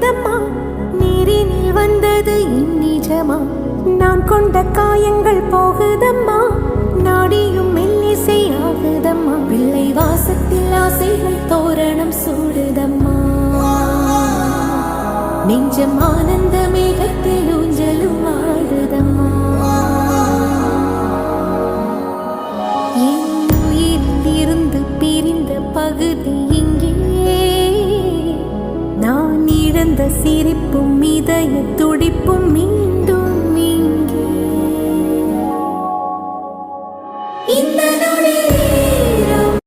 பொங்குதம்மா, நீரினில் வந்தது என் நிஜமா. நான் கொண்ட காயங்கள் போகுதம்மா, நாடியும் மெல்லிசை ஆகுதம்மா. பிள்ளை வாசத்தில் ஆசைகள் தோரணம் சூடுதம்மா, நெஞ்சம் ஆனந்த மேகத்தில் ஊஞ்சலும் ஆடுதம்மா. என் உயிரில் இருந்து பிரிந்த பகுதி